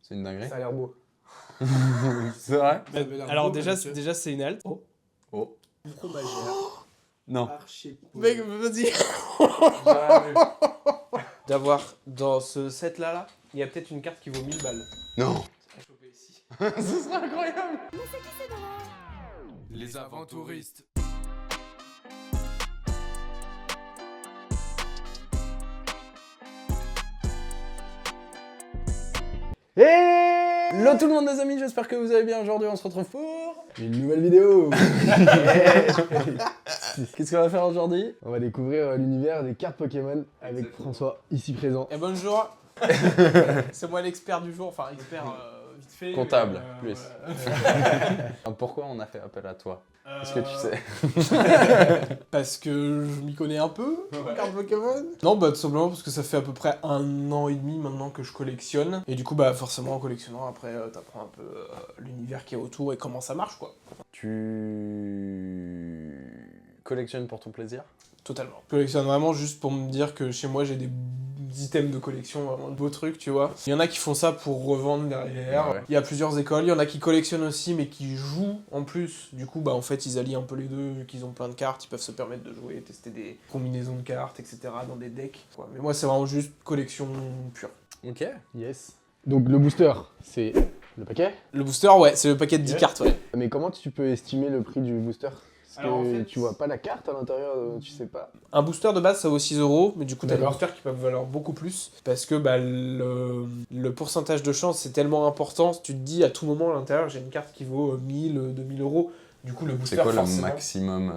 C'est une dinguerie. Ça a l'air beau. C'est vrai? Alors déjà c'est une halte. Oh. Fromagère. Non. Mec, vas-y. D'avoir dans ce set là, il y a peut-être une carte qui vaut 1000 balles. Non. À choper ici. Ce serait incroyable. Les aventouristes. Hello tout le monde les amis, j'espère que vous allez bien. Aujourd'hui on se retrouve pour Une nouvelle vidéo. Qu'est-ce qu'on va faire aujourd'hui? On va découvrir l'univers des cartes Pokémon avec François, ici présent. Et bonjour. C'est moi l'expert du jour, enfin expert vite fait. Comptable, mais, plus. ouais. Pourquoi on a fait appel à toi? Est-ce que tu sais? Parce que je m'y connais un peu, en cartes Pokémon. Non, bah tout simplement parce que ça fait à peu près 1 an et demi maintenant que je collectionne. Et du coup, bah forcément en collectionnant, après t'apprends un peu l'univers qui est autour et comment ça marche, quoi. Tu collectionnes pour ton plaisir? Totalement. Je collectionne vraiment juste pour me dire que chez moi j'ai des items de collection, vraiment de beaux trucs, tu vois. Il y en a qui font ça pour revendre derrière. Ouais. Il y a plusieurs écoles, il y en a qui collectionnent aussi mais qui jouent en plus. Du coup, bah en fait, ils allient un peu les deux, vu qu'ils ont plein de cartes, ils peuvent se permettre de jouer, tester des combinaisons de cartes, etc. dans des decks. Quoi. Mais moi, c'est vraiment juste collection pure. Ok. Yes. Donc le booster, c'est le paquet. Le booster, ouais, c'est le paquet de 10 cartes, ouais. Mais comment tu peux estimer le prix du booster? Parce Alors, que en fait, tu vois pas la carte à l'intérieur, tu sais pas. Un booster de base ça vaut 6 €, mais du coup t'as des D'accord. boosters qui peuvent valoir beaucoup plus parce que bah, le pourcentage de chance c'est tellement important. Tu te dis à tout moment à l'intérieur j'ai une carte qui vaut 1000, 2000 €. Du coup le booster C'est quoi le forcément, maximum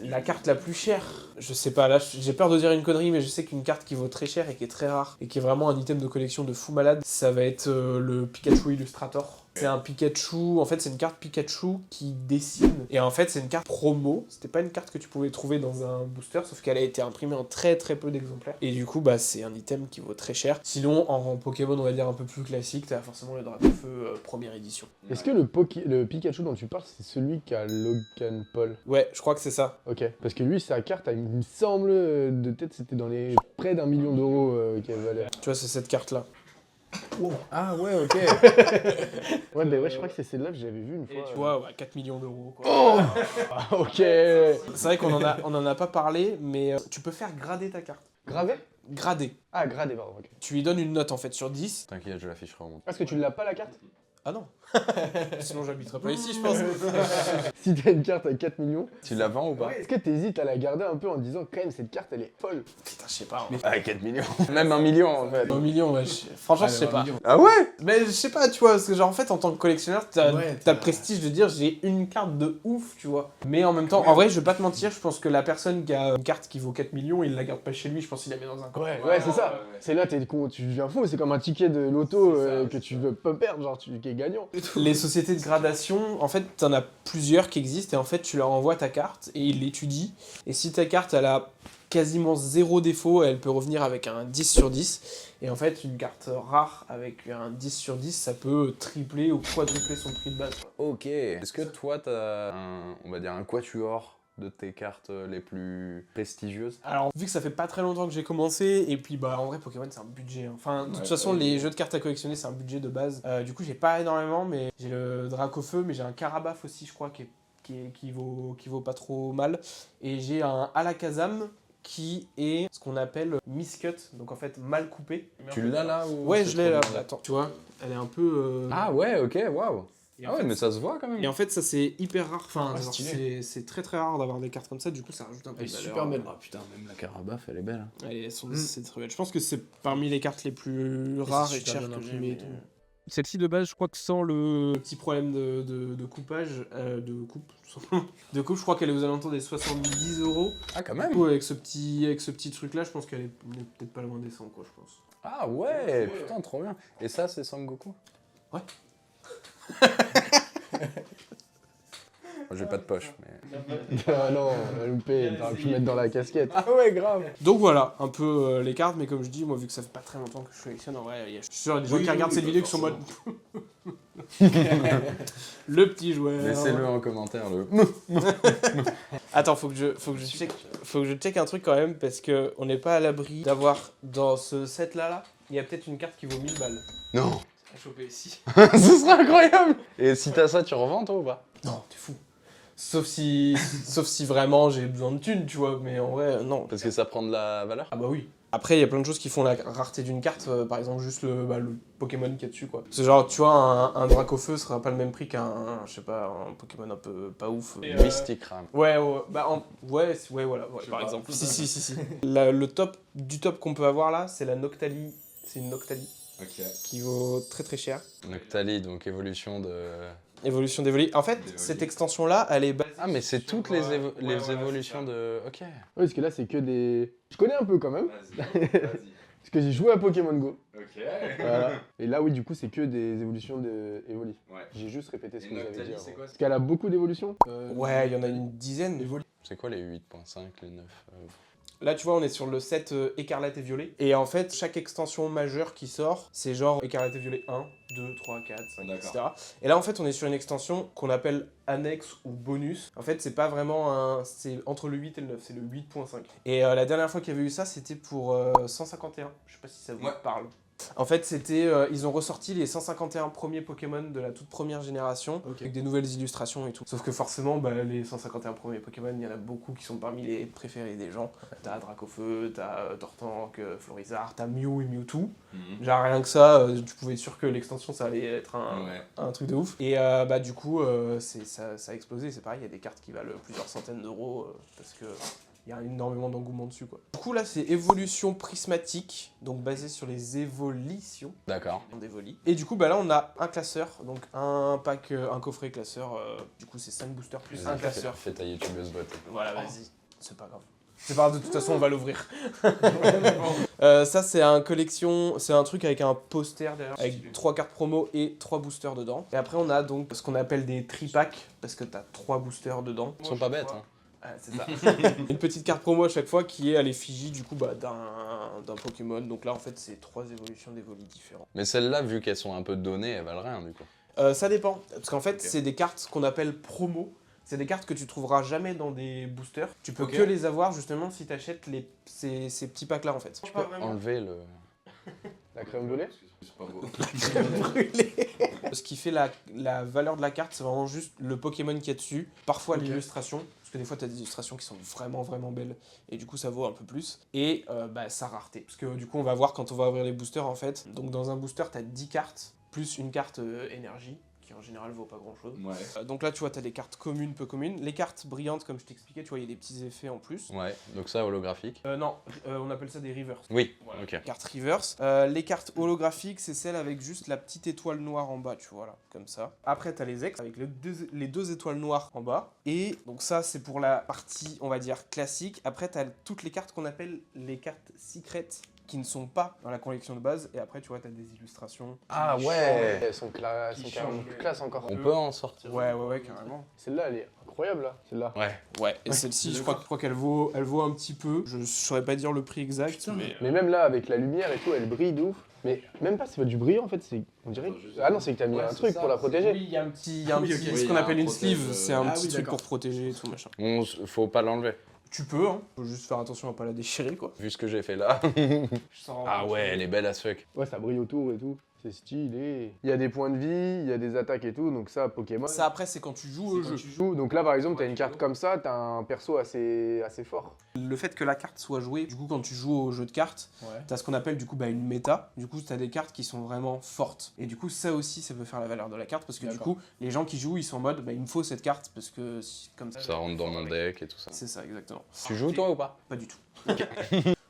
la carte la plus chère, je sais pas, là j'ai peur de dire une connerie mais je sais qu'une carte qui vaut très cher et qui est très rare et qui est vraiment un item de collection de fou malade, ça va être le Pikachu Illustrator. C'est un Pikachu, en fait c'est une carte Pikachu qui dessine. Et en fait c'est une carte promo, c'était pas une carte que tu pouvais trouver dans un booster, sauf qu'elle a été imprimée en très très peu d'exemplaires. Et du coup bah c'est un item qui vaut très cher. Sinon en Pokémon on va dire un peu plus classique, t'as forcément le Dracofeu première édition. Est-ce que le Pikachu dont tu parles, c'est celui qui a Logan Paul? Ouais, je crois que c'est ça. Ok. Parce que lui, sa carte, il me semble, de tête, c'était dans les près d'1 million d'euros qu'elle valait. Tu vois, c'est cette carte là. Ah ouais, ok. Ouais, bah ouais, je crois que c'est celle-là que j'avais vue une Et fois. tu vois, ouais, 4 millions d'euros quoi. Oh ah, ok. C'est vrai qu'on en a pas parlé, mais tu peux faire grader ta carte. Gravé? Grader. Ah, gradé, pardon, ok. Tu lui donnes une note en fait sur 10. T'inquiète, je l'afficherai en montant. Parce que tu l'as pas la carte? Ah non. Sinon j'habiterais pas ici je pense. Si t'as une carte à 4 millions, Tu la vends ou pas? est-ce que t'hésites à la garder un peu en disant quand même cette carte elle est folle? Putain, je sais pas. Hein. Ah, 4 millions. Même 1 million en fait. 1 million, ouais. Franchement, je sais pas. Ah ouais? Mais je sais pas, tu vois, parce que genre en fait en tant que collectionneur, t'as Ouais, le prestige de dire j'ai une carte de ouf, tu vois. Mais en même temps, en vrai, je vais pas te mentir, je pense que la personne qui a une carte qui vaut 4 millions, il la garde pas chez lui, je pense qu'il la met dans un coin. Ouais, c'est ça. C'est là, tu deviens fou, c'est comme un ticket de loto que tu veux pas perdre, genre qui est gagnant. Les sociétés de gradation, en fait, t'en as plusieurs qui existent et en fait, tu leur envoies ta carte et ils l'étudient. Et si ta carte, elle a quasiment 0 défaut, elle peut revenir avec un 10 sur 10. Et en fait, une carte rare avec un 10 sur 10, ça peut tripler ou quadrupler son prix de base. Quoi. Ok. Est-ce que toi, t'as on va dire un quatuor de tes cartes les plus prestigieuses? Alors, vu que ça fait pas très longtemps que j'ai commencé, et puis bah en vrai, Pokémon c'est un budget. Hein. Enfin, de toute façon, les jeux de cartes à collectionner c'est un budget de base. Du coup, j'ai pas énormément, mais j'ai le Dracofeu, mais j'ai un Carabaf aussi, je crois, qui vaut pas trop mal. Et j'ai un Alakazam qui est ce qu'on appelle miscut, donc en fait mal coupé. Tu l'as là ou Ouais, c'est je l'ai là. trop mal? Attends, tu vois, elle est un peu. Ah ouais, ok, waouh. Et Ah en ouais, fait, mais ça se voit quand même. Et en fait, ça c'est hyper rare. Enfin, Ah, genre, stylé. c'est très très rare d'avoir des cartes comme ça. Du coup, ça rajoute un peu Elle est de valeur. super belle. Ah putain, même la Carabaf, elle est belle. Hein. Et c'est très belle. Je pense que c'est parmi les cartes les plus rares et chères que j'ai mis. Celle-ci de base, je crois que sans le petit problème de coupage, de coupe, tout simplement. De coupe, je crois qu'elle est aux alentours des 70 €. Ah quand Du même. coup, avec ce petit truc-là, je pense qu'elle est peut-être pas loin des 100, quoi, je pense. Ah ouais, putain, trop bien. Et ça, c'est Sangoku? Ouais. Moi, j'ai pas de poche, mais... Ah non, on a loupé, t'aurais pu mettre dans la casquette. Ah ouais, grave. Donc voilà, un peu les cartes, mais comme je dis, moi, vu que ça fait pas très longtemps que je collectionne, en vrai, je suis sûr, les gens qui regardent cette vidéo qui sont en mode... Le petit joueur. Laissez-le en commentaire, le... Attends, faut que je check un truc quand même, parce qu'on n'est pas à l'abri d'avoir dans ce set là, il y a peut-être une carte qui vaut 1000 balles. Non. À choper ici. Ce serait incroyable. Et si t'as ça, tu revends toi ou pas? Non, t'es fou. Sauf si vraiment j'ai besoin de thunes, tu vois, mais en vrai, non. Parce que ça prend de la valeur. Ah bah oui. Après, il y a plein de choses qui font la rareté d'une carte, par exemple juste le Pokémon qu'il y a dessus, quoi. C'est genre, tu vois, un Dracofeu sera pas le même prix je sais pas, un Pokémon un peu pas ouf. Mystic Ram. Ouais, voilà, ouais, par exemple. Si. Le top du top qu'on peut avoir là, c'est la Noctali. C'est une Noctali Ok. qui vaut très très cher. Noctali, donc évolution de... Évolution d'Evoli. En fait, D'Evoli. cette extension-là, elle est basée. Ah, mais c'est toutes les, ouais, évolutions de... Ok. Ouais, parce que là, c'est que des. Je connais un peu quand même. Vas-y. Parce que j'ai joué à Pokémon Go. Ok. Voilà. Et là, oui, du coup, c'est que des évolutions de Evoli. Ouais. J'ai juste répété ce que vous avez dit. c'est quoi? Parce qu'elle a beaucoup d'évolutions. Ouais, il y en a une dizaine. C'est quoi les 8.5, les 9 Là, tu vois, on est sur le set écarlate et violet. Et en fait, chaque extension majeure qui sort, c'est genre écarlate et violet 1, 2, 3, 4, 5, etc. Et là, en fait, on est sur une extension qu'on appelle annexe ou bonus. En fait, c'est pas vraiment c'est entre le 8 et le 9, c'est le 8.5. Et la dernière fois qu'il y avait eu ça, c'était pour 151. Je sais pas si ça vous parle. En fait, c'était, ils ont ressorti les 151 premiers Pokémon de la toute première génération, avec des nouvelles illustrations et tout. Sauf que forcément, les 151 premiers Pokémon, il y en a beaucoup qui sont parmi les préférés des gens. T'as Dracofeu, t'as Tortank, Florizard, t'as Mew et Mewtwo. Genre rien que ça, tu pouvais être sûr que l'extension, ça allait être un truc de ouf. Et du coup, ça a explosé. C'est pareil, il y a des cartes qui valent plusieurs centaines d'euros, parce que... Il y a énormément d'engouement dessus, quoi. Du coup, là, c'est évolution prismatique, donc basé sur les évolutions. D'accord. D'Evoli. Et du coup, là, on a un classeur, donc un pack, un coffret classeur. Du coup, c'est 5 boosters plus un classeur. Fais ta youtubeuse beauté. Voilà, vas-y. C'est pas grave. C'est pas grave, de toute façon, on va l'ouvrir. Ça, c'est c'est un truc avec un poster derrière, avec 3 cartes promo et 3 boosters dedans. Et après, on a donc ce qu'on appelle des tri-packs, parce que t'as 3 boosters dedans. Ils sont pas bêtes, hein. Ah, c'est ça. Une petite carte promo à chaque fois qui est à l'effigie du coup d'un Pokémon. Donc là en fait c'est 3 évolutions d'Evoli différents. Mais celles-là, vu qu'elles sont un peu données, elles valent rien du coup. Ça dépend. Parce qu'en fait c'est des cartes qu'on appelle promo. C'est des cartes que tu trouveras jamais dans des boosters. Tu peux que les avoir justement si tu achètes ces petits packs là en fait. Tu peux enlever le... La crème brûlée. C'est pas beau. Ce qui fait la valeur de la carte, c'est vraiment juste le Pokémon qu'il y a dessus, parfois l'illustration, parce que des fois tu as des illustrations qui sont vraiment vraiment belles, et du coup ça vaut un peu plus, et sa rareté. Parce que du coup on va voir quand on va ouvrir les boosters en fait, donc dans un booster tu as 10 cartes, plus une carte énergie, qui en général vaut pas grand chose. Ouais. Donc là tu vois, tu as des cartes communes, peu communes, les cartes brillantes comme je t'expliquais, tu vois, il y a des petits effets en plus. Ouais, donc ça holographique. Non, on appelle ça des reverse. Oui, Voilà. ok. Cartes reverse. Les cartes holographiques, c'est celles avec juste la petite étoile noire en bas, tu vois, là, comme ça. Après, t'as les ex avec les deux étoiles noires en bas. Et donc ça, c'est pour la partie, on va dire, classique. Après, t'as toutes les cartes qu'on appelle les cartes secrètes, qui ne sont pas dans la collection de base. Et après, tu vois, t'as des illustrations. Ah ouais. Elles sont carrément plus classe encore. On peut en sortir. Ouais, carrément. Celle-là, elle est incroyable là. Celle-là. Ouais. Et celle-ci, je crois qu'elle vaut un petit peu. Je saurais pas dire le prix exact, mais... Mais même là, avec la lumière et tout, elle brille de ouf. Mais même pas, c'est pas du brillant en fait, c'est. On dirait. Ah non, c'est que t'as mis un truc pour la protéger. Oui, il y a un petit, ce Oui, qu'on il y a appelle un une protège, sleeve, c'est un Ah petit oui, truc d'accord. pour protéger et tout machin. Faut pas l'enlever. Tu peux, hein. Faut juste faire attention à pas la déchirer, quoi. Vu ce que j'ai fait là. Ah ouais, elle est belle as fuck. Ouais, ça brille autour et tout. C'est stylé. Il y a des points de vie, il y a des attaques et tout, donc ça, Pokémon. Ça, après, c'est quand tu joues au jeu. Donc là, par exemple, t'as une carte comme ça, t'as un perso assez fort. Le fait que la carte soit jouée, du coup, quand tu joues au jeu de cartes, t'as ce qu'on appelle du coup une méta. Du coup, t'as des cartes qui sont vraiment fortes. Et du coup, ça aussi, ça peut faire la valeur de la carte parce que du coup, les gens qui jouent, ils sont en mode, il me faut cette carte parce que comme ça. Ça rentre dans mon deck et tout ça. C'est ça, exactement. Tu joues toi ou pas? Pas du tout.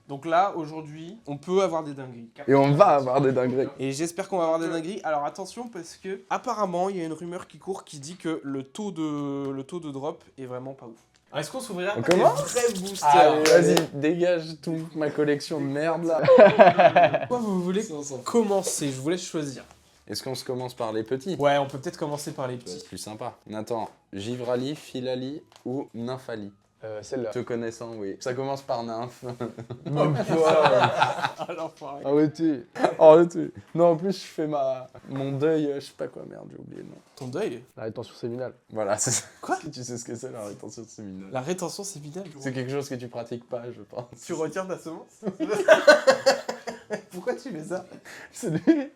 Donc là, aujourd'hui, on peut avoir des dingueries. Et on va avoir des dingueries. Et j'espère qu'on va avoir des dingueries. Alors attention parce que apparemment il y a une rumeur qui court qui dit que le taux de drop est vraiment pas ouf. Alors, est-ce qu'on s'ouvrira On pas des commence vrais boosters? Allez, Vas-y, dégage toute ma collection de merde là. Pourquoi vous voulez commencer? Je vous laisse choisir. Est-ce qu'on se commence par les petits? Ouais, on peut peut-être commencer par les Ça va être petits. plus sympa. Nathan, Givrali, Filali ou Nymphali? Celle-là. Te connaissant, oui. Ça commence par nymph. Même pas. Alors pareil. Arrêtez. Arrêtez. Non, en plus, je fais mon deuil, je sais pas quoi, merde, j'ai oublié le nom. Ton deuil? La rétention séminale. Voilà, c'est ça. Quoi? Tu sais ce que c'est la rétention séminale? La rétention séminale. C'est quelque chose que tu pratiques pas, je pense. Tu retires ta semence? Pourquoi tu fais ça? C'est lui.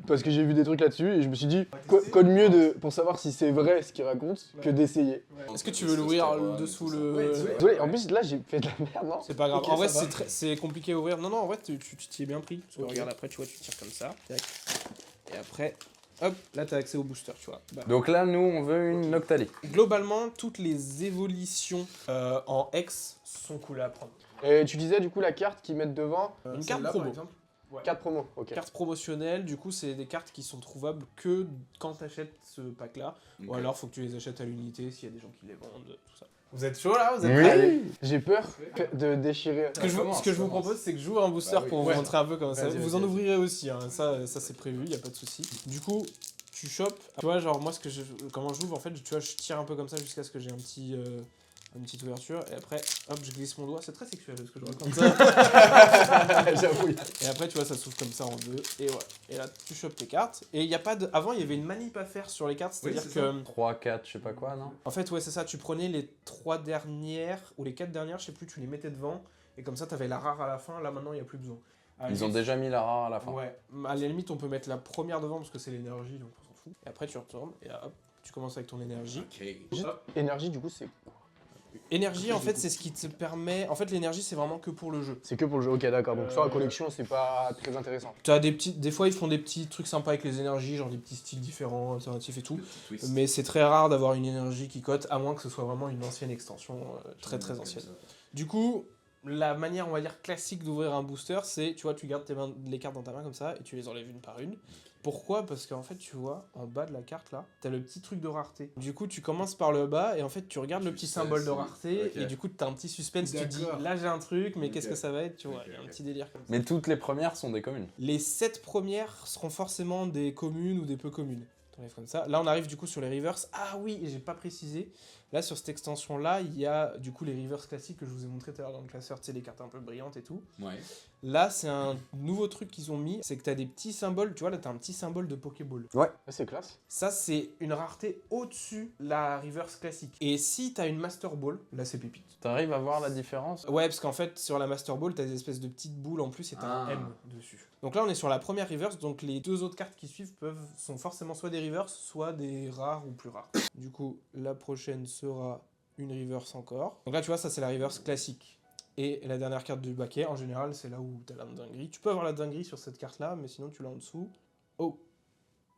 Parce que j'ai vu des trucs là-dessus et je me suis dit, quoi de mieux pour savoir si c'est vrai ce qu'il raconte que d'essayer. Est-ce que tu veux l'ouvrir dessous le... Désolé, en plus là j'ai fait de la merde, non? C'est pas grave. Ok, en vrai, ça va. c'est compliqué à ouvrir. Non, en vrai, tu t'y es bien pris. Parce que regarde, après, tu vois, tu tires comme ça. Tac. Et après, hop, là, t'as accès au booster, tu vois. Bah. Donc là, nous, on veut une Noctali. Globalement, toutes les évolutions en X sont cool à prendre. Et tu disais du coup la carte qu'ils mettent devant, Une carte promo. carte promo, ok. Carte promotionnelle, du coup, c'est des cartes qui sont trouvables que quand t'achètes ce pack-là. Ou alors, faut que tu les achètes à l'unité s'il y a des gens qui les vendent, tout ça. Vous êtes chaud là? Vous êtes prêts? Allez, j'ai peur de déchirer. Ce que je vous propose, c'est que je joue un booster pour vous montrer un peu comment ça. Vas-y, Vous en ouvrirez aussi, hein. Ça c'est prévu, y a pas de souci. Du coup, tu chopes. Tu vois, genre moi, comment j'ouvre en fait, tu vois, je tire un peu comme ça jusqu'à ce que j'ai une petite ouverture et après, hop, je glisse mon doigt. C'est très sexuel ce que je raconte ça. J'avoue. Et après, tu vois, ça s'ouvre comme ça en deux. Et ouais. Et là, tu chopes tes cartes. Et il y a pas de. Avant, il y avait une manip à faire sur les cartes, c'est-à-dire que. 3, 4, je sais pas quoi, non? En fait, ouais, c'est ça. Tu prenais les 3 dernières ou les 4 dernières, je sais plus, tu les mettais devant. Et comme ça, t'avais la rare à la fin. Là, maintenant, il n'y a plus besoin. Ils ont déjà mis la rare à la fin. Ouais. À la limite, on peut mettre la première devant parce que c'est l'énergie, donc on s'en fout. Et après, tu retournes. Et là, hop, tu commences avec ton énergie. Juste, énergie du coup c'est Énergie, en fait, c'est ce qui te permet. En fait, l'énergie, c'est vraiment que pour le jeu. c'est que pour le jeu, ok d'accord, donc sur la collection c'est pas très intéressant. T'as des fois, ils font des petits trucs sympas avec les énergies, genre des petits styles différents, alternatifs et tout. Mais c'est très rare d'avoir une énergie qui cote, à moins que ce soit vraiment une ancienne extension, très ancienne. Du coup, la manière, on va dire, classique d'ouvrir un booster, c'est, tu vois, tu gardes les cartes dans ta main comme ça et tu les enlèves une par une. Pourquoi? Parce qu'en fait, tu vois, en bas de la carte, là, t'as le petit truc de rareté. Du coup, tu commences par le bas et en fait, tu regardes le petit symbole de rareté et du coup, t'as un petit suspense, tu te dis, là, j'ai un truc, mais qu'est-ce que ça va être? Tu vois, il y a un petit délire comme ça. Mais toutes les premières sont des communes. Les 7 premières seront forcément des communes ou des peu communes. T'enlèves comme ça. Là, on arrive du coup sur les reverse. Ah oui, et j'ai pas précisé. Là, sur cette extension-là, il y a du coup les reverse classiques que je vous ai montré tout à l'heure dans le classeur, tu sais, les cartes un peu brillantes et tout. Ouais. Là, c'est un nouveau truc qu'ils ont mis, c'est que t'as des petits symboles, tu vois, là, t'as un petit symbole de Pokéball. Ah, c'est classe. Ça, c'est une rareté au-dessus la reverse classique. Et si t'as une Master Ball, là, c'est pépite. T'arrives à voir la différence? Ouais, parce qu'en fait, sur la Master Ball, t'as des espèces de petites boules en plus et t'as un M dessus. Donc là, on est sur la première reverse, donc les 2 autres cartes qui suivent sont forcément soit des reverse, soit des rares ou plus rares. Du coup, la prochaine sera une reverse encore. Donc là, tu vois, ça, c'est la reverse classique. Et la dernière carte du baquet, en général, c'est là où t'as la dinguerie. Tu peux avoir la dinguerie sur cette carte-là, mais sinon, tu l'as en dessous. Oh.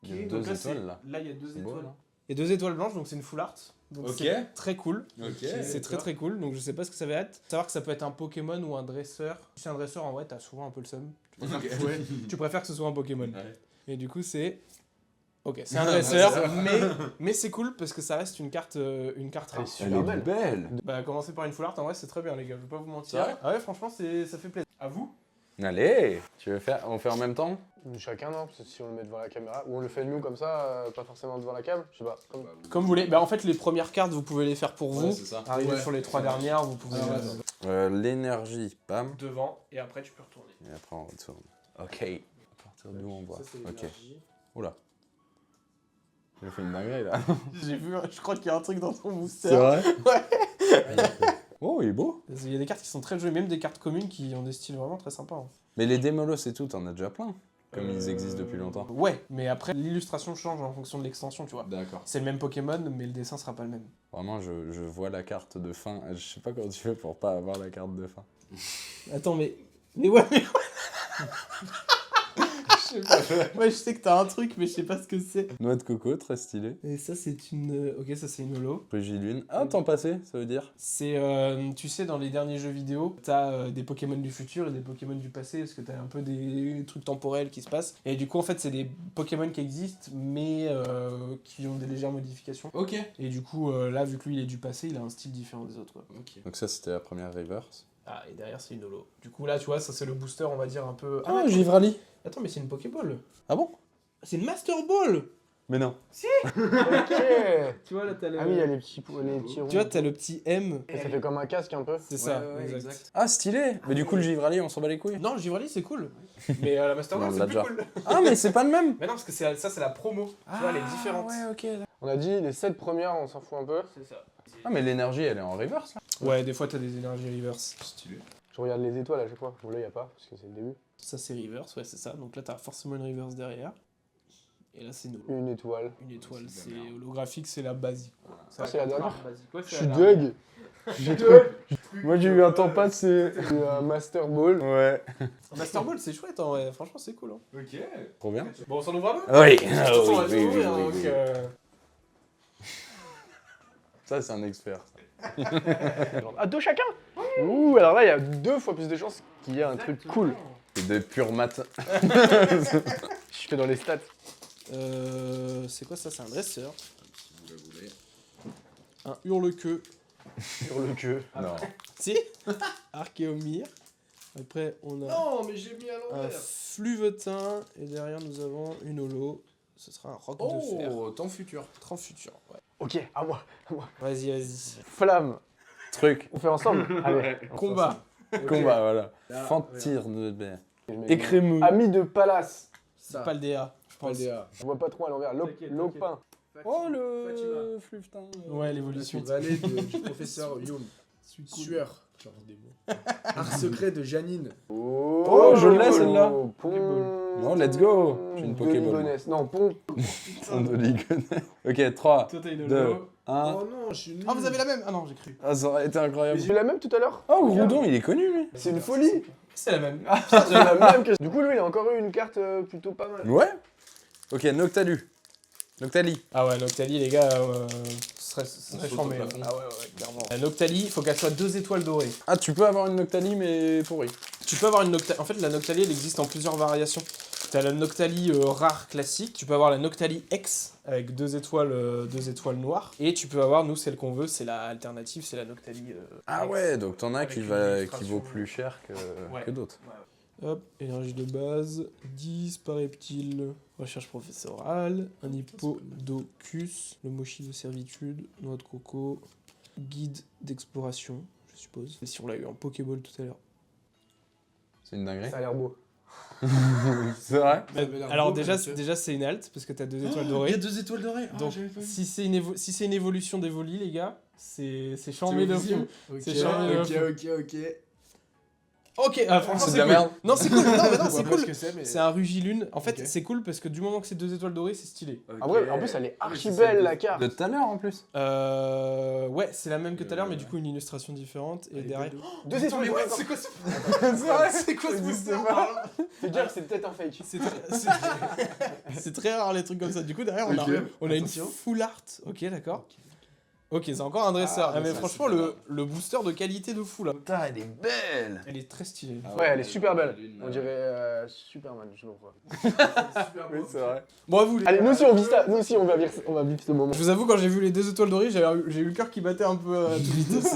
Il y a 2 étoiles, là. Là, il y a 2 C'est beau, étoiles. non? Il y a 2 étoiles blanches, donc c'est une full art. Donc c'est très cool. Ok. C'est très cool, donc je sais pas ce que ça va être. Savoir que ça peut être un Pokémon ou un dresseur. Si c'est un dresseur, en vrai, t'as souvent un peu le seum. Tu préfères que ce soit un Pokémon. Ouais. Et du coup, c'est... Ok, c'est un dresseur, mais c'est cool parce que ça reste une carte rare. Elle est belle. Bah, commencer par une full art, en vrai, c'est très bien, les gars, je vais pas vous mentir. C'est vrai Ah ouais, franchement, ça fait plaisir. À vous? Allez, on fait en même temps? Chacun, non? Parce que si on le met devant la caméra, ou on le fait nous comme ça, pas forcément devant la cam, je sais pas. Comme vous voulez. Bah, en fait, les premières cartes, vous pouvez les faire pour vous. c'est ça. Arriver sur les 3 dernières, vous pouvez L'énergie, bam. devant, et après, tu peux retourner. Et après, on retourne. Ok. À partir d'où on voit? Ça, c'est Ok. l'énergie. Oula. J'ai fait une dinguerie, là. J'ai vu, je crois qu'il y a un truc dans ton booster. C'est vrai? Ouais. Oh, il est beau. Il y a des cartes qui sont très jolies, même des cartes communes qui ont des styles vraiment très sympas. Hein. Mais les démolos et tout, t'en as déjà plein. Comme ils existent depuis longtemps. Ouais, mais après, l'illustration change en fonction de l'extension, tu vois. D'accord. C'est le même Pokémon, mais le dessin sera pas le même. Vraiment, je vois la carte de fin. Je sais pas comment tu fais pour pas avoir la carte de fin. Attends, mais ouais, mais... Je sais pas. Ouais, je sais que t'as un truc, mais je sais pas ce que c'est. Noix de coco, très stylé. Et ça, c'est une... Ok, ça, c'est une holo. Frigilune. Ah, temps passé, ça veut dire? C'est, tu sais, dans les derniers jeux vidéo, t'as des Pokémon du futur et des Pokémon du passé, parce que t'as un peu des trucs temporels qui se passent. Et du coup, en fait, c'est des Pokémon qui existent, mais qui ont des légères modifications. Ok. Et du coup, là, vu que lui, il est du passé, il a un style différent des autres, quoi. Ok. Donc ça, c'était la première reverse. Ah, et derrière, c'est une holo. Du coup, là, tu vois, ça, c'est le booster, on va dire, un peu... Ah, mais- Givrali. Attends, mais c'est une Pokéball. Ah bon? C'est une Master Ball. Mais non. Ok. Tu vois, là, t'as le... Ah oui, il y a les petits ronds. Tu vois, t'as le petit M. Et ça fait comme un casque un peu. C'est ça, exact. Ah, stylé. Mais du coup, le Givrali, on s'en bat les couilles. Non, le Givrali, c'est cool. Mais la Master Non, Ball, on c'est l'a plus déjà. cool. Ah, mais c'est pas le même. Mais non, parce que ça, c'est la promo. Tu vois, elle est différente. Ouais, ok. On a dit les 7 premières, on s'en fout un peu. C'est ça. Ah, mais l'énergie, elle est en reverse, là. Ouais, des fois, t'as des énergies reverse. Stylé. Je regarde les étoiles à chaque fois. Bon, là, il n'y a pas, parce que c'est le début. Ça c'est reverse, ouais c'est ça. Donc là t'as forcément une reverse derrière. Et là c'est Une étoile. une étoile, c'est holographique, c'est la basique. Ah, c'est la dernière. Basique. Ouais, Je c'est suis la dernière. deg. Moi j'ai eu un temps pas c'est un Master Ball. Ouais. Master Ball c'est chouette en vrai, franchement c'est cool. Hein. Ok. Trop bien. Bon on s'en ouvre un peu. Oui. De toute façon, on va tout ouvrir, hein, donc, Ça, c'est un expert. À deux chacun. Ouh, alors là il y a 2 fois plus de chances qu'il y ait un truc cool. C'est des purs maths. Je fais dans les stats. c'est quoi ça? C'est un dresseur. Si vous le voulez. Un hurle-queue. Sur le queue. Non. Si. Archéomir. Après on a Non, mais j'ai mis à un l'envers. fluvetin. Et derrière nous avons une holo. Ce sera un roc de fer. Oh, temps futur. Trans futur. Ouais. Ok, à moi. Vas-y, vas-y. Flamme. Truc. On fait ensemble. Allez. Combat. Combat, voilà. Là, Fantir de mer. regarde. Écrémeux. Ami de palace. Ça. Pas le DA. Je pense. DA. On voit pas trop à l'envers. T'inquiète, Lopin. Oh, le fluvetin. Ouais, l'évolution. Valet du professeur Youm. Sueur. Genre des mots. Art secret de Janine. Oh, je l'ai, celle-là. Pont. Non, let's go. J'ai une de Pokéball. Ligonnès. Non, Pont. On de ligonner. Ok, 3, Toi t'as une 2, holo. 1. Oh non, je suis nul. Ah, vous avez la même? Ah non, j'ai cru. Ah, ça aurait été incroyable. J'ai eu la même tout à l'heure. Oh, Groudon, il est connu, lui. C'est une folie. C'est la même. J'ai la même que... Du coup, lui, il a encore eu une carte plutôt pas mal. Ouais. Ok, Noctalu. Noctali. Ah ouais, Noctali, les gars, ce serait saute au charmé. plafond. Ah ouais, clairement. La Noctali, il faut qu'elle soit 2 étoiles dorées. Ah, tu peux avoir une Noctali, mais pourrie. Tu peux avoir une Noctali. En fait, la Noctali, elle existe en plusieurs variations. T'as la Noctali rare classique. Tu peux avoir la Noctali X avec 2 étoiles noires. Et tu peux avoir, nous, celle qu'on veut, c'est la alternative, c'est la Noctali. Ah X. ouais, donc t'en as Avec qui, une qui illustration. vaut plus cher Ouais. que d'autres. Hop, énergie de base, 10 par reptile, recherche professorale, un hippodocus, le mochi de servitude, noix de coco, guide d'exploration, je suppose. Et si on l'a eu en Pokéball tout à l'heure. C'est une dinguerie. Ça a l'air beau. C'est vrai. avait l'air Alors beau, déjà, monsieur. déjà c'est une halte, parce que t'as 2 étoiles Il y dorées. a 2 étoiles dorées. Ah, Donc j'avais pas vu. si c'est une évolution d'Evoli, les gars, c'est charmé de fou. Ok, C'est charmé de ok. Ok, franchement C'est c'est de la cool. merde. Non, c'est cool, non, mais non, Je c'est vois pas cool. ce que c'est, mais... C'est un Rugilune. En fait, Ok. c'est cool parce que du moment que c'est 2 étoiles dorées, c'est stylé. En vrai, en plus, elle est archi belle, la carte. De tout à l'heure en plus. Ouais, c'est la même que tout à l'heure, mais du coup une illustration différente. Et derrière. 2 étoiles. c'est quoi ce C'est quoi ce booster? C'est dire que c'est peut-être un fake. C'est très rare les trucs comme ça. Du coup, derrière, on a une Attention. full art. Ok, d'accord. Ok, c'est encore un dresseur. Ah, mais ça, franchement, c'est pas le booster de qualité de fou là. Putain, elle est belle. Elle est très stylée. Ouais, elle est super belle. On dirait Superman, je le vois. Oui, c'est vrai. Bon, à vous les Allez, gars. nous aussi, on vit ça. Nous aussi, on va vivre ce moment. Je vous avoue, quand j'ai vu les 2 étoiles dorées, j'ai eu le cœur qui battait un peu à toute vitesse.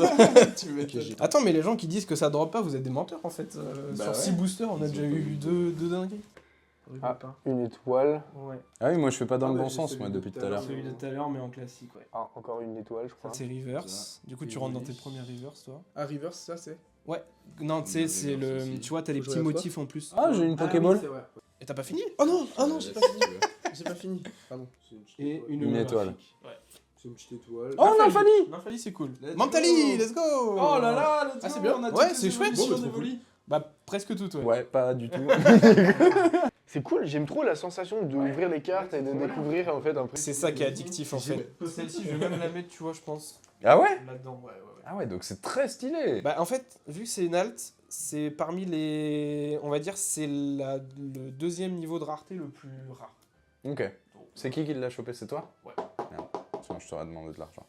Tu m'étonnes. Attends, mais les gens qui disent que ça drop pas, vous êtes des menteurs en fait. Bah Sur ouais. 6 boosters, on a déjà eu 2 dingueries. Ah, une étoile. Ouais. Ah oui, moi je fais pas dans Ah le bah, bon j'ai sens, celui moi, de depuis tout tout à à l'heure. Celui de tout à l'heure, mais en classique, ouais. Ah, encore une étoile, je Ça, crois. c'est reverse. Du coup, tu rentres dans tes premières reverse, toi. Ah, reverse, ça c'est. Ouais. Non, tu sais, Une c'est reverse le. aussi. Tu vois, t'as les Faut petits jouer à quoi motifs en plus. Ah, j'ai une Pokéball. oui, c'est vrai. Et t'as pas fini? Oh non, j'ai pas fini. J'ai pas fini. Pardon. C'est une petite Et étoile. une Une étoile. holographique. Ouais. C'est une petite étoile. Oh, Nymphali. Nymphali, c'est cool. Let's Mentali, go. let's go! Oh là là, let's Ah, go, c'est bien. on a Ouais, toutes c'est les chouette. évolutions Bon, bah, d'Evoli. Bah, presque toutes, ouais. Ouais, pas du tout. C'est cool, j'aime trop la sensation d'ouvrir les cartes et de découvrir en fait un peu. C'est ça qui est addictif en fait. Celle-ci, je vais même la mettre, tu vois, je pense. Ah ouais? Là-dedans, ouais. Ah ouais, donc c'est très stylé. Bah, en fait, vu que c'est une alt, c'est parmi les. On va dire, c'est le 2e niveau de rareté le plus rare. Ok. C'est qui l'a chopé? C'est toi? Ouais. Merde. Sinon, je t'aurais demandé de l'argent.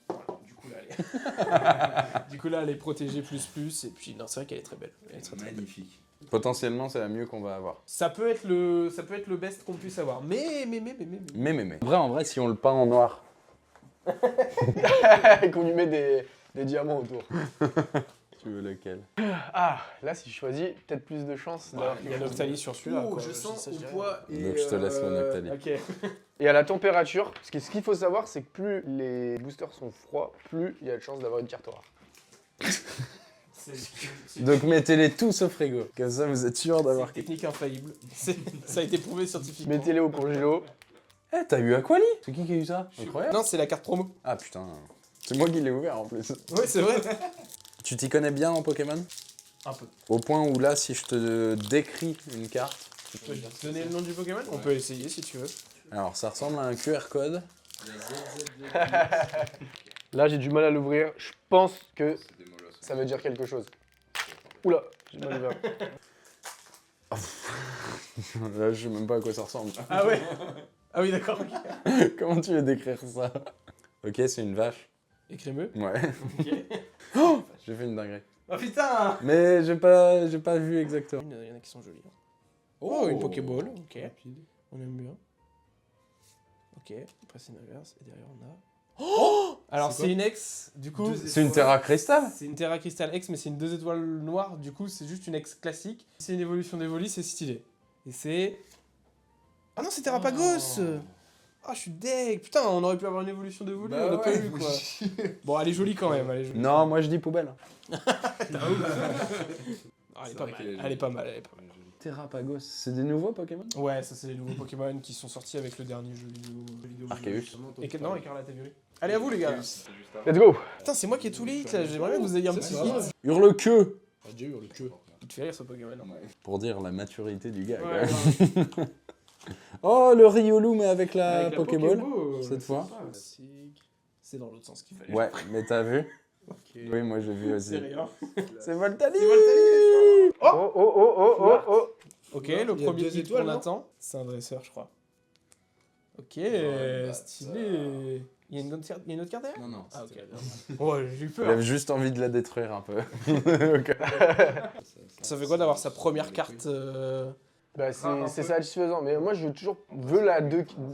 Du coup, là, du coup, là, elle est protégée plus. Et puis, non, c'est vrai qu'elle est très belle. Elle est très, très belle. Magnifique. Potentiellement, c'est la mieux qu'on va avoir. Ça peut être le best qu'on puisse avoir. Mais. Mais. En vrai, si on le peint en noir. Et qu'on lui met des diamants autour. Tu veux lequel? Ah, là, si je choisis, peut-être plus de chance d'avoir Il y a quelque chose. Noctali sur celui-là. Oh, quoi. je sens Ça, au dirais. poids et... Donc je te laisse le Noctali. Ok. Et à la température, parce que ce qu'il faut savoir, c'est que plus les boosters sont froids, plus il y a de chances d'avoir une carte rare. Donc mettez-les tous au frigo. Comme ça, vous êtes sûr d'avoir. C'est une technique infaillible. Ça a été prouvé scientifiquement. Mettez-les au congélo. Eh, t'as eu Aquali? C'est qui a eu ça? Incroyable. Non, c'est la carte promo. Ah putain. C'est moi qui l'ai ouvert en plus. Ouais, c'est vrai. Tu t'y connais bien en Pokémon? Un peu. Au point où là, si je te décris une carte, Tu peux te donner le nom du Pokémon? On peut essayer si tu veux. alors ça ressemble à un QR code. Là, j'ai du mal à l'ouvrir. Je pense que ça veut dire quelque chose. Oula, j'ai mal ouvert. Là, je sais même pas à quoi ça ressemble. Ah ouais? Ah oui, d'accord. Comment tu veux décrire ça? Ok, c'est une vache. Écrémeux. Ouais. Ok. Oh, j'ai fait une dinguerie. Oh putain! Mais j'ai pas vu exactement. Il y en a qui sont jolis. Oh, une Pokéball. Ok. On aime bien. Ok. Après, c'est l'inverse. Et derrière, on a. Oh! Alors, c'est une X, du coup. C'est une Terra Crystal? C'est une Terra Crystal X, mais c'est une 2 étoiles noires. Du coup, c'est juste une X classique. C'est une évolution d'Evoli, c'est stylé. Et c'est. Ah non, c'est Terrapagos! Ah, je suis deg! Putain, on aurait pu avoir une évolution d'Evoli, on n'a pas eu quoi. Bon, elle est jolie quand même. Elle est jolie. Non, moi je dis poubelle. Ah, elle est pas mal. Elle est pas mal. Elle est pas mal. Terrapagos, c'est des nouveaux Pokémon? Ouais, ça c'est les nouveaux Pokémon qui sont sortis avec le dernier jeu vidéo. Arceus. Non, Écarlate et Violet. Allez, à vous les gars. Let's go. Putain, c'est moi qui ai tout les hits là. J'aimerais bien que vous ayez un petit hit. Hurle-queue! Adieu, le queue. Il te fait rire ce Pokémon. Pour dire la maturité du gars. Ouais, quoi. Oh, le Riolu, mais avec la Avec la Pokéball. Pokéball, cette fois. C'est dans l'autre sens qu'il fallait. Ouais, mais t'as vu? Oui, moi j'ai vu C'est aussi. rien. C'est Voltali! Oh, oh, oh, oh, oh, oh. Ok, Il y a le premier 2 hit étoiles, qu'on non attend, c'est un dresseur, je crois. Ok, stylé. Il y a une autre carte derrière? Non. Ah, ok. Ouais, j'ai eu Il avait peur. juste envie de la détruire un peu. Ça fait quoi d'avoir sa première carte Bah, c'est satisfaisant. Mais moi, je veux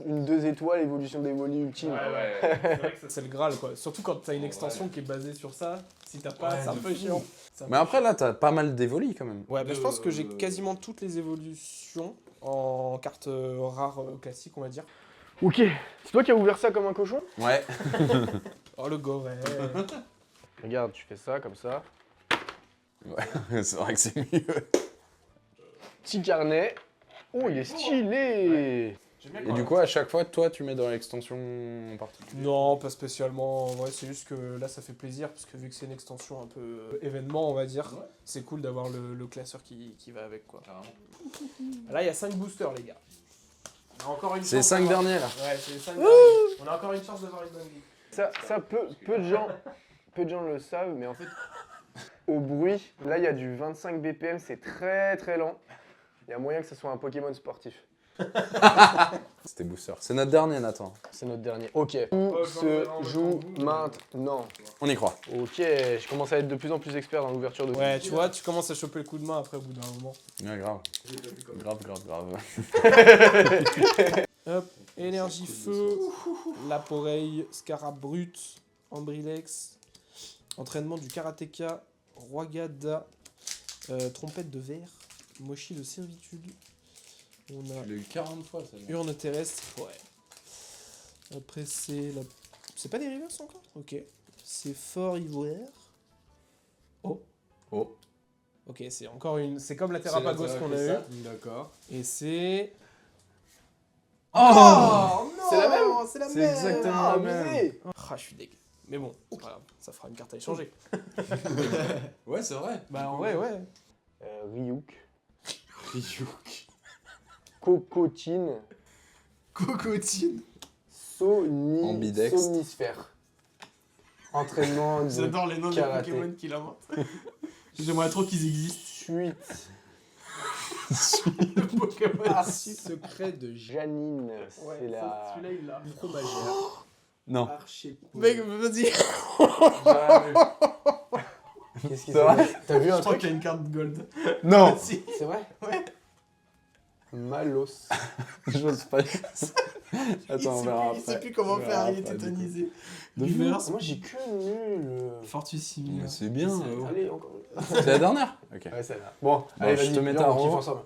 une 2 étoiles évolution d'Evoli ultime. C'est vrai que c'est le Graal quoi. Surtout quand t'as une extension qui est basée sur ça. Si t'as pas, c'est un peu chiant. Mais après, là, t'as pas mal d'évolis quand même. Ouais, bah, je pense que j'ai quasiment toutes les évolutions en cartes rares classiques, on va dire. Ok. C'est toi qui as ouvert ça comme un cochon? Ouais. Oh le goret. Regarde, tu fais ça comme ça. Ouais, c'est vrai que c'est mieux. Petit carnet. Oh, il est stylé. Et du coup, à chaque fois, toi, tu mets dans l'extension en particulier? Non, pas spécialement. En vrai, c'est juste que là, ça fait plaisir parce que vu que c'est une extension un peu événement, on va dire, c'est cool d'avoir le classeur qui va avec quoi. Là, il y a 5 boosters, les gars. On a encore une C'est les chance 5 d'avoir- derniers là. Ouais, c'est les 5 derniers. On a encore une chance d'avoir une bonne vie. Ça peu de gens le savent, mais en fait, au bruit, là, il y a du 25 BPM, c'est très très lent. Il y a moyen que ce soit un Pokémon sportif. C'était booster. C'est notre dernier, Nathan. C'est notre dernier. Ok. Tout se joue maintenant. On y croit. Ok, je commence à être de plus en plus expert dans l'ouverture de... Ouais, tu vois, tu commences à choper le coup de main après au bout d'un moment. Ouais, grave. Grave. Hop, énergie feu, Laporeille, Scarab brut, Ambrilex, entraînement du karatéka, Roigada, trompette de verre, Mochi de servitude. On a l'ai eu 40 fois, ça. urne terrestre, ouais. Après c'est la... C'est pas des reverse encore? Ok. C'est fort ivoire. Oh. Ok, c'est encore une... C'est comme la Terrapagos qu'on a eu. D'accord. Et c'est... Oh non, C'est la même. C'est la C'est même. exactement la même. abusé. Ah, je suis dégueu. Mais bon, c'est pas grave, ça fera une carte à échanger. Ouais, c'est vrai. Bah en vrai, ouais. Ryuk. Cocotine. Cocotine. Ambidextre. Somnisphère. Entraînement de J'adore les noms des karaté. Pokémon qu'il invente. J'aimerais trop qu'ils existent. Suite. Le Pokémon. Secret de Janine. C'est la... Celui-là, il l'a. fromagère. Non. Archer. Mec, vas-y. Qu'est-ce qui C'est vrai? T'as vu un Je crois truc? qu'il y a une carte gold. Non. Si. C'est vrai? Ouais. Malos. J'ose pas. Attends, on verra Il sait après. plus comment On faire, verra il est après, du coup. tétanisé. De Reverse. Moi j'ai que nul. Fortissime. Mais c'est bien. Allez, encore. C'est la dernière? Ok. Ouais, c'est là. Bon, allez, je vas-y, te mets viens, ta on kiffe roue. ensemble.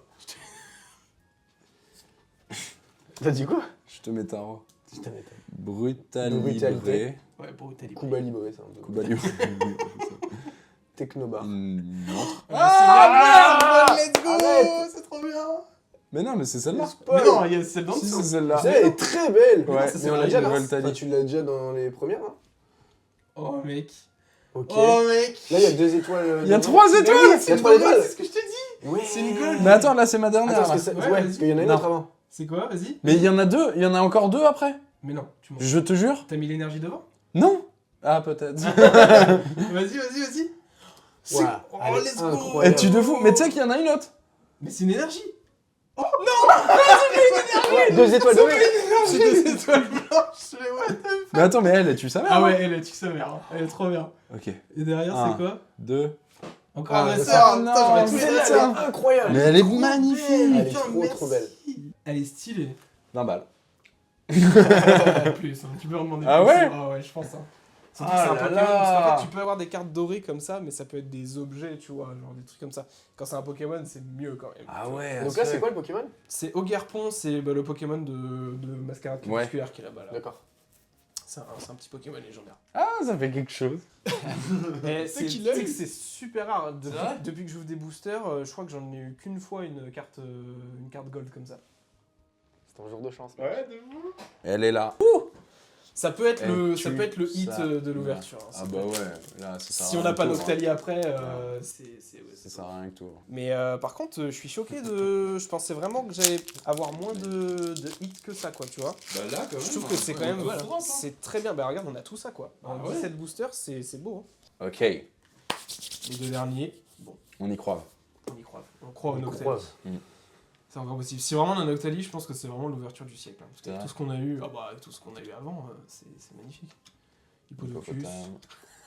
T'as dit quoi? Je te mets tarot. Je t'avais pas. Brutalité. Ouais, brutalité. Cuba Libre, c'est un peu. Cuba Libre. Technobar. Non. Ah, merde, let's go. Arrête. C'est trop bien. Mais non, mais c'est celle-là. Mais non, il y a celle dans le Si, c'est dessous. celle-là. Elle est très belle. Ouais, mais on l'a c'est déjà la là. Voltali. Enfin, tu l'as déjà dans les premières. Hein. Oh mec. Ok. Oh mec. Là, il y a 2 étoiles. Il y a devant. 3 Mais étoiles. oui, Il y a c'est 3 étoiles. c'est ce que je te dis. Ouais. C'est une gold. Mais attends, là c'est ma dernière. Attends, là. parce que, Ouais, parce qu'il y en a une Non. autre avant. C'est quoi? Vas-y. Mais il y en a 2, il y en a encore 2 après. Mais non, tu mens. Je te jure. T'as mis l'énergie devant? Non. Ah peut-être. Vas-y. C'est... Ouais, Oh, allez, let's go. incroyable. Et tu de fou. Mais tu sais qu'il y en a une autre. Mais c'est une énergie. Ouais, 2 étoiles dorées. C'est des étoiles blanches. Mais what the fuck. Mais attends, mais elle, tu savais. Ah ouais, elle est sa mère. Hein. Elle est trop bien. Ok. Et derrière, Un. c'est quoi? 2. Encore Ah, un mais dresseur. ça, non, Putain, j'aurais mais tout c'est fait Celle-là, ça. elle est incroyable. Mais elle est Trop magnifique. belle. Elle est Putain, trop, trop belle. merci. Elle est stylée. 20 balles. Plus, hein. Tu peux en demander Ah plus. ouais? Ah ouais, je pense. Hein. Surtout Ah que c'est un là Pokémon, là. parce qu'en fait, tu peux avoir des cartes dorées comme ça, mais ça peut être des objets, tu vois, genre des trucs comme ça. Quand c'est un Pokémon, c'est mieux quand même. Ah tu vois. ouais. Donc là, c'est quoi le Pokémon? C'est Ogerpon, c'est le Pokémon de Mascarade Ouais. Crépusculaire qui est là-bas. Là. D'accord. C'est un petit Pokémon légendaire. Ah, ça fait quelque chose. Et C'est tu qu'il sais l'a eu. que c'est super rare. C'est vrai Depuis que j'ouvre des boosters, je crois que j'en ai eu qu'une fois une carte gold comme ça. C'est un jour de chance. mec. de vous. Elle est là. Ça peut être Elle ça tue peut être le hit sa de l'ouverture. hein. Ah Ça bah peut être- ouais. Là, ça sert Si à on rien n'a pas que t'ouvres, Noctali après, Ouais. c'est Ça sert à rien que tu ouvres. Mais par contre, je suis choqué de. Je pensais vraiment que j'allais avoir moins de hits que ça, quoi, tu vois. Bah là, quand Je trouve que c'est quand même. C'est très bien. Bah regarde, on a tout ça, quoi. En Ah ouais. 17 boosters, c'est beau. Hein. Ok. Les 2 derniers, bon, On y croit. on y croit. On croit au On Noctali. croise. C'est encore possible. Si vraiment on a Noctali, je pense que c'est vraiment l'ouverture du siècle. Hein. Parce que C'est vrai. tout ce qu'on a eu, tout ce qu'on a eu avant, c'est magnifique. Hippodocus, Hippopotame,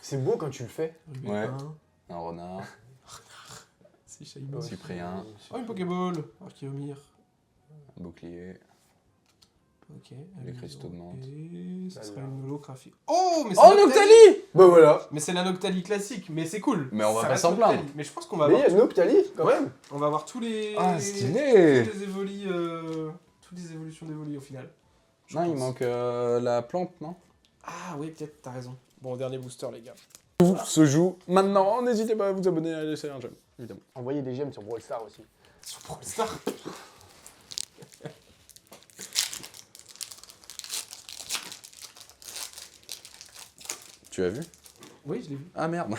C'est beau quand tu le fais. Rubépin, un renard, c'est Shaymin. Cyprien, Oh, une Pokéball, Archeomir. un bouclier. Ok. Les Allusion. cristaux de menthe. Et ce Là, sera là. une holographique. Oh, mais c'est Oh, Noctali. Bah voilà. Mais c'est la Noctali classique, mais c'est cool. Mais on va Ça pas reste s'en plaindre. Noctali. Mais je pense qu'on va Mais il y avoir, a Noctali quand même. on va avoir tous les. Ah, stylé. Toutes les évolutions, toutes les évolutions d'Evoli au final. Je Non, il pense. manque la plante, non? Ah oui, peut-être, t'as raison. Bon, dernier booster, les gars. Tout se joue maintenant. N'hésitez pas à vous abonner et à laisser un j'aime, évidemment. Envoyez des gemmes sur Brawl Stars aussi. Sur Brawl Stars. Tu as vu? Oui, je l'ai vu. Ah merde.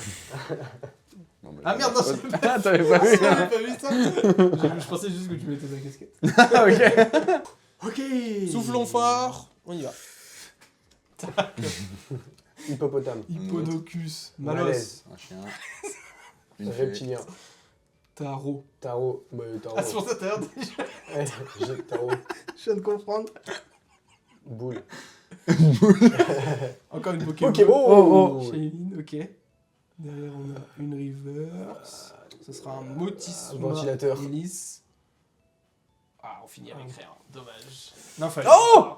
Bon, bah, Ah, merde, non, ouais. c'est Ah, t'avais pas vu? J'avais pas vu ça. Je pensais juste que tu mettais ta casquette. Ah, ok. Ok. Soufflons fort. On y va. Hippopotame. Hippodocus. Malaise. Malos. Un chien. Une fée. Reptilien. Tarot. Tarot. Bah, tarot. Ah, c'est pour ça que t'as l'air de... Ouais, j'ai tarot. Je viens de comprendre. Boule. Encore une Pokémon. Pokéball. Oh, Shailene, ok. Derrière, on a une reverse. Ce sera un Motis. Un ventilateur. Hélice. Ah, on finit avec rien. Dommage. Nymphali. Oh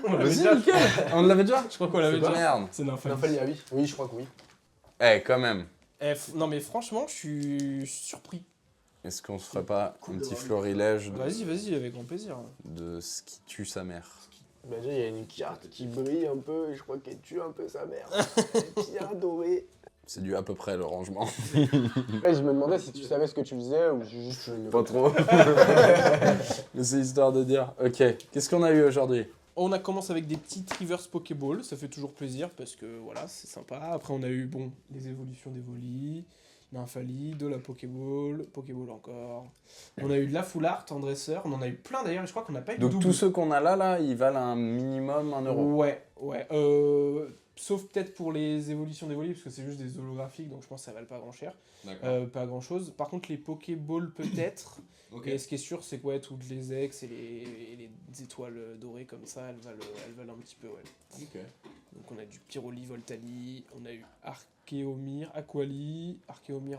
On l'avait Vas-y, déjà. nickel. On l'avait déjà? Je crois qu'on l'avait C'est déjà. Merde. C'est Nymphali. Nymphali, ah oui. Oui, je crois que oui. Eh, quand même. Non, mais franchement, je suis surpris. Est-ce qu'on se ferait pas Cool un petit d'avoir eu. florilège Vas-y, avec grand plaisir. de ce qui tue sa mère? Bah déjà, il y a une carte qui brille un peu et je crois qu'elle tue un peu sa mère. Elle est bien dorée. C'est dû à peu près le rangement. Ouais, je me demandais si tu savais ce que tu faisais ou juste... je ne- Pas trop. Mais c'est histoire de dire. Ok, qu'est-ce qu'on a eu aujourd'hui? On a commencé avec des petites reverse Pokéball, ça fait toujours plaisir parce que voilà, c'est sympa. Après, on a eu les évolutions d'Evoli, Nymphali, de la Pokéball, Pokéball encore. On a eu de la Full Art en dresseur, on en a eu plein d'ailleurs, et je crois qu'on n'a pas eu de Donc double. tous ceux qu'on a là, ils valent un minimum 1 euro. Ouais. Sauf peut-être pour les évolutions d'Evoli, parce que c'est juste des holographiques, donc je pense que ça ne valent pas grand cher. Pas grand chose. Par contre, les Pokéball peut-être. Et ce qui est sûr, c'est que ouais, toutes les ex et les étoiles dorées comme ça, elles valent un petit peu, ouais. Donc on a du Pyroli, Voltali, on a eu Archeomir, Aquali, Archeomir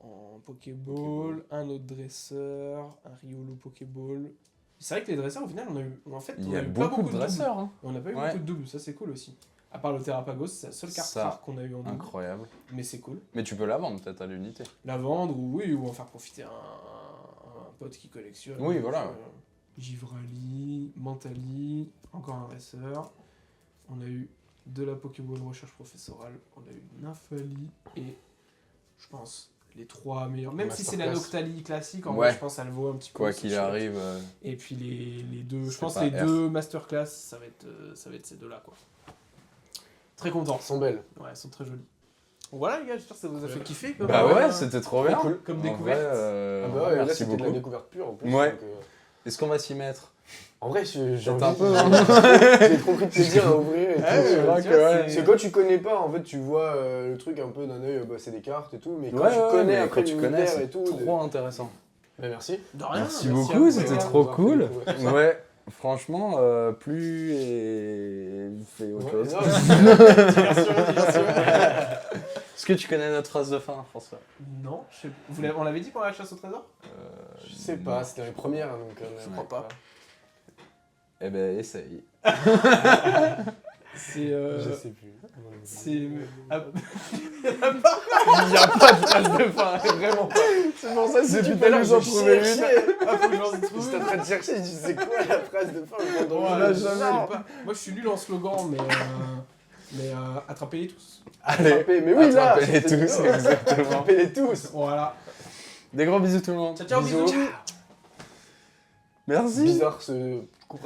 en Pokéball, un autre dresseur, un Riolu Pokéball. C'est vrai que les dresseurs, au final, Il on y a a eu pas beaucoup de doubles. dresseurs. Hein. On n'a pas eu Ouais. beaucoup de doubles, ça c'est cool aussi. À part le Terrapagos, c'est la seule carte Ça, rare qu'on a eu en double, Incroyable. mais c'est cool. Mais tu peux la vendre peut-être à l'unité. La vendre, ou en faire profiter un pote qui collectionne. Oui, voilà. Givrali, Mentali, encore un dresseur. On a eu de la Pokéball recherche professorale, on a eu Nymphali et je pense les 3 meilleurs. Même si c'est la Masterclass. Noctali classique, en Ouais. vrai, je pense que ça le vaut un petit peu. Quoi c'est qu'il chouette. arrive. Et puis les deux, je C'est pense pas les R. deux Masterclass, ça va être ces deux-là, quoi. Très content. Elles sont belles. Ouais, elles sont très jolies. Bon, voilà les gars, j'espère que ça vous a fait kiffer. Comme, Bah ouais, c'était trop bien. cool. Comme En découverte. vrai, Ah bah ouais, là merci c'était de la beaucoup. découverte pure en plus. Ouais. donc, Est-ce qu'on va s'y mettre? En vrai, j'ai Peut-être envie, un peu, j'ai trop pris de plaisir à ouvrir et tout. c'est vrai tu que vois, ouais. Parce que quand tu connais pas, en fait, tu vois le truc un peu d'un œil, bah, c'est des cartes et tout, mais quand Ouais, tu ouais, connais mais après quand tu connais, l'univers c'est et tout. trop intéressant. Bah, merci. De rien, Merci à beaucoup, vous, c'était les gars. trop d'avoir fait cool. découvrir ça. Ouais, franchement, plus et fait autre Ouais, chose. non, diversion. Est-ce que tu connais notre phrase de fin, François? Non, je sais on l'avait dit pour la chasse au trésor? Je sais pas, c'était les premières, donc Je crois pas. Eh ben, essaye. C'est. Je sais plus. C'est. Ah, Il n'y a pas de phrase de fin, vraiment pas. C'est pour ça que Depuis depuis tout à l'heure, j'en j'ai trouvais cherché. une. Ah, faut que j'en trouve J'étais en train de chercher, je dis c'est quoi la phrase de fin pendant Ouais, le je jeu. sais pas. Moi, je suis nul en slogan, mais attrapez-les tous. Allez, Mais oui, là, attrapez-les c'était tous, vidéo. exactement. Attrapez-les tous. Voilà. Des gros bisous tout le monde. Ciao, ciao, bisous. Merci. Bizarre ce coup